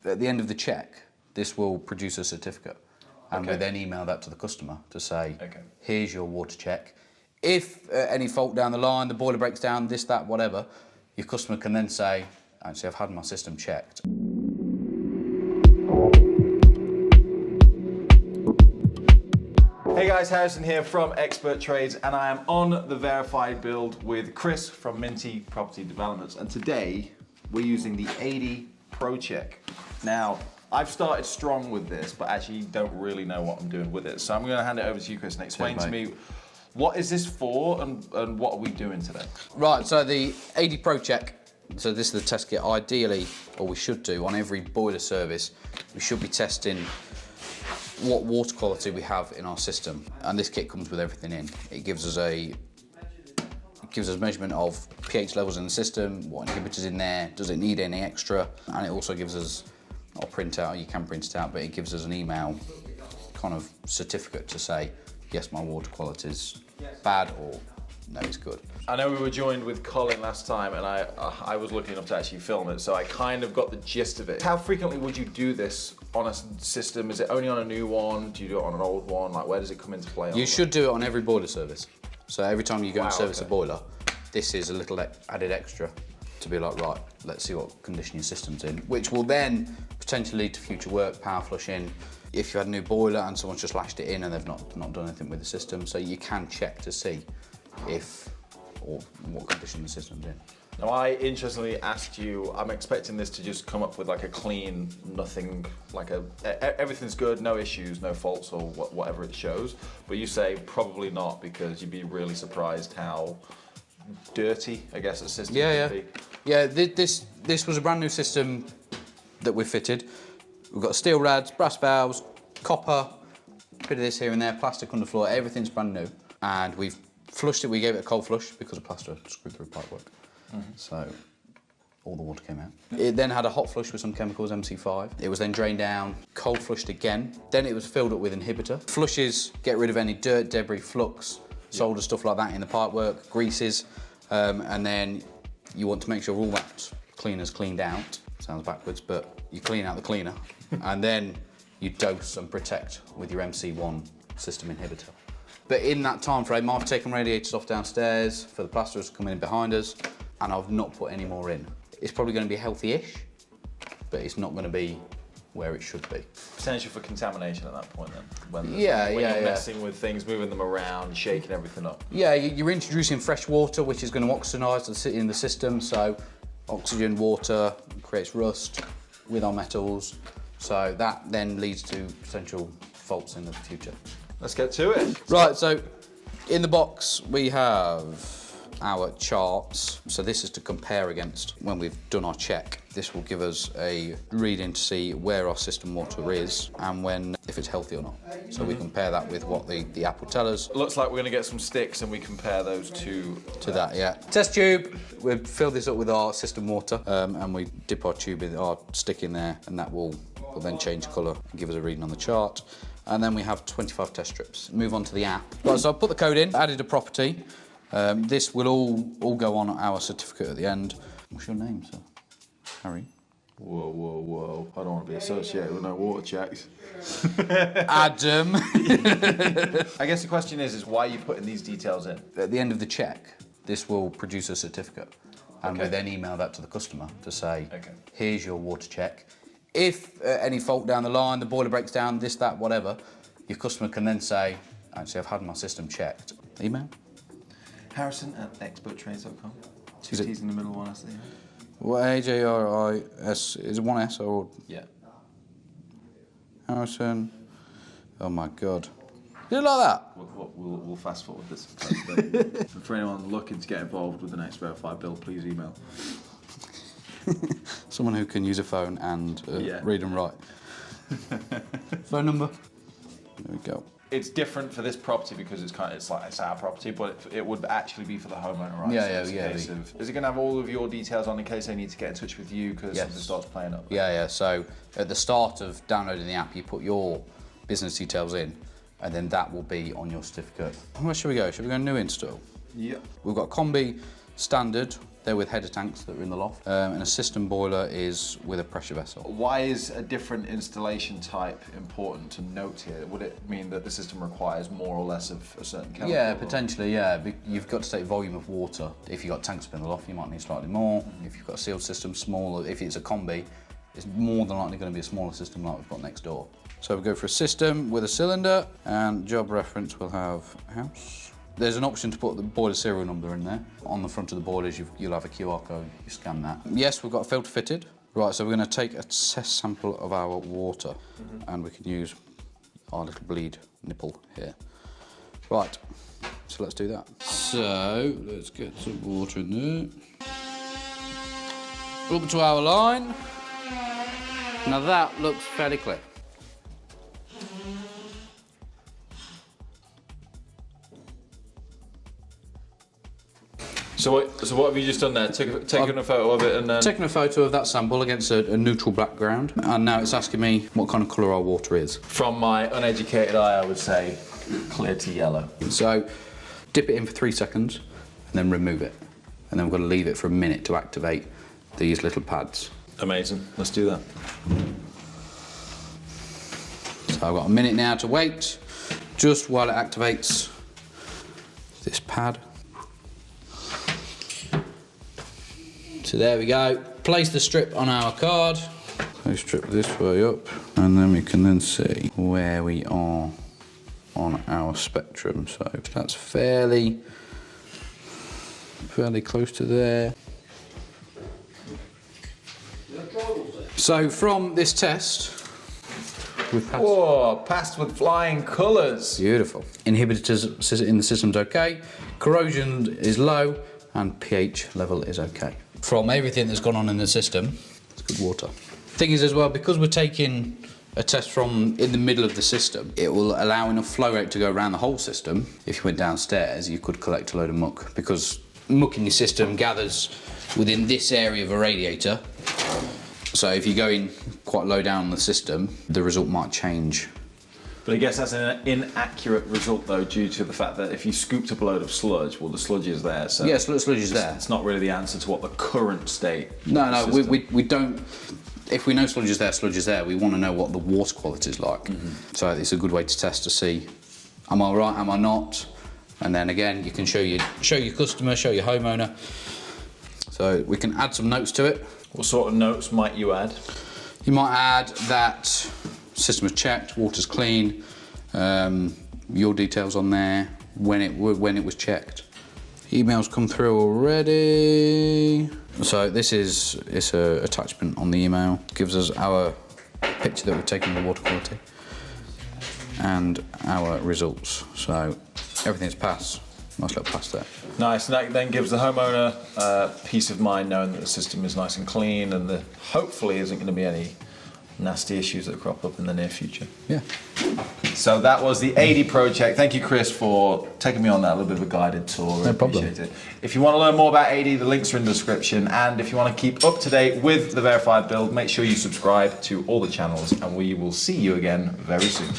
At the end of the check, this will produce a certificate, and we then email that to the customer to say, here's your water check. If any fault down the line, the boiler breaks down, this, that, whatever, your customer can then say, actually, I've had my system checked. Hey guys, Harrison here from Expert Trades, and I am on the verified build with Chris from Minty Property Developments, and today we're using the Adey ProCheck. Now, I've started strong with this, but actually don't really know what I'm doing with it. So I'm going to hand it over to you, Chris, and explain to me what is this for and what are we doing today? Right, so the Adey ProCheck, so this is the test kit. Ideally, or we should do, on every boiler service, we should be testing what water quality we have in our system. And this kit comes with everything in. It gives us measurement of pH levels in the system, what inhibitors in there, does it need any extra, and it also gives us, not a printout, you can print it out, but it gives us an email kind of certificate to say, yes, my water quality is bad, or no, it's good. I know we were joined with Colin last time, and I was lucky enough to actually film it, so I kind of got the gist of it. How frequently would you do this on a system? Is it only on a new one? Do you do it on an old one? Like, where does it come into play? You should do it on every boiler service. So every time you go and service a boiler, this is a little added extra to be like, right, let's see what condition your system's in, which will then potentially lead to future work, power flushing. If you had a new boiler and someone's just lashed it in and they've not done anything with the system, so you can check to see what condition the system's in. Now, I interestingly asked you, I'm expecting this to just come up with like a clean, nothing, like everything's good, no issues, no faults, or whatever it shows. But you say probably not, because you'd be really surprised how dirty, I guess, the system can be. Yeah, this was a brand new system that we fitted. We've got steel rads, brass valves, copper, a bit of this here and there, plastic on the floor, everything's brand new. And we've flushed it, we gave it a cold flush because of plaster screwed through pipework. So all the water came out. It then had a hot flush with some chemicals, MC5. It was then drained down, cold flushed again. Then it was filled up with inhibitor. Flushes get rid of any dirt, debris, flux, solder, stuff like that in the pipework, greases. And then you want to make sure all that cleaner's cleaned out. Sounds backwards, but you clean out the cleaner. And then you dose and protect with your MC1 system inhibitor. But in that time frame, I've taken radiators off downstairs for the plasterers to come in behind us, and I've not put any more in. It's probably going to be healthy-ish, but it's not going to be where it should be. Potential for contamination at that point then? When you're messing with things, moving them around, shaking everything up. Yeah, you're introducing fresh water, which is going to oxidise in the system, so oxygen, water, creates rust with our metals, so that then leads to potential faults in the future. Let's get to it. Right, so in the box we have our charts. So this is to compare against when we've done our check. This will give us a reading to see where our system water is and if it's healthy or not. So we compare that with what the app will tell us. Looks like we're going to get some sticks and we compare those to that, yeah. Test tube. We've filled this up with our system water and we dip our tube in, our stick in there, and that will then change colour and give us a reading on the chart. And then we have 25 test strips. Move on to the app. Right, so I've put the code in, added a property. This will all go on our certificate at the end. What's your name, sir? Harry? Whoa. I don't want to be associated with no water checks. Adam. I guess the question is why are you putting these details in? At the end of the check, this will produce a certificate. And we then email that to the customer to say, here's your water check. If any fault down the line, the boiler breaks down, this, that, whatever, your customer can then say, actually, I've had my system checked. Email? Harrison@experttrades.com. Two T's in the middle, one S there. Well, H-A-R-I-S, is it one S or? Yeah. Harrison, oh my God. Did it like that? We'll fast forward this. For anyone looking to get involved with the next verified build, please email. Someone who can use a phone and read and write. Phone number. There we go. It's different for this property because it's our property, but it would actually be for the homeowner, right? Yeah. Is it going to have all of your details on in case they need to get in touch with you because something starts playing up? Yeah. So at the start of downloading the app, you put your business details in, and then that will be on your certificate. Where should we go? Should we go new install? Yeah. We've got Combi Standard, They're with header tanks that are in the loft. And a system boiler is with a pressure vessel. Why is a different installation type important to note here? Would it mean that the system requires more or less of a certain chemical? Yeah, potentially, yeah. You've got to take volume of water. If you've got tanks up in the loft, you might need slightly more. If you've got a sealed system, smaller. If it's a combi, it's more than likely going to be a smaller system like we've got next door. So we go for a system with a cylinder, and job reference will have house. There's an option to put the boiler serial number in there. On the front of the boilers, you'll have a QR code, you scan that. Yes, we've got a filter fitted. Right, so we're going to take a test sample of our water, and we can use our little bleed nipple here. Right, so let's do that. So, let's get some water in there. Up to our line. Now that looks fairly clear. So what have you just done there? Taken a photo of it and then... Taking a photo of that sample against a neutral background, and now it's asking me what kind of colour our water is. From my uneducated eye, I would say clear to yellow. So, dip it in for 3 seconds, and then remove it. And then we've got to leave it for a minute to activate these little pads. Amazing, let's do that. So I've got a minute now to wait, just while it activates this pad. So there we go. Place the strip on our card. So strip this way up, and then we can then see where we are on our spectrum. So that's fairly close to there. So from this test, we've passed. Whoa, passed with flying colours. Beautiful. Inhibitors in the system's okay, corrosion is low, and pH level is okay. From everything that's gone on in the system, it's good water. Thing is as well, because we're taking a test from in the middle of the system, it will allow enough flow rate to go around the whole system. If you went downstairs, you could collect a load of muck, because muck in your system gathers within this area of a radiator. So if you're going quite low down the system, the result might change. But I guess that's an inaccurate result though, due to the fact that if you scooped up a load of sludge, well, the sludge is there. So yeah, sludge is there. It's not really the answer to what the current state. No, we don't. If we know sludge is there. We want to know what the water quality is like. So it's a good way to test to see, am I right, am I not? And then again, you can show your customer, show your homeowner. So we can add some notes to it. What sort of notes might you add? You might add that system is checked, water's clean, your details on there, when it was checked. Emails come through already. So this is a attachment on the email. It gives us our picture that we've taken of the water quality and our results. So everything's passed. Nice little pass there. Nice, and that then gives the homeowner peace of mind knowing that the system is nice and clean, and there hopefully isn't going to be any nasty issues that crop up in the near future. Yeah. So that was the Adey ProCheck. Thank you, Chris, for taking me on that little bit of a guided tour. No problem. Appreciate it. If you want to learn more about Adey, the links are in the description, and if you want to keep up to date with the verified build, make sure you subscribe to all the channels, and we will see you again very soon.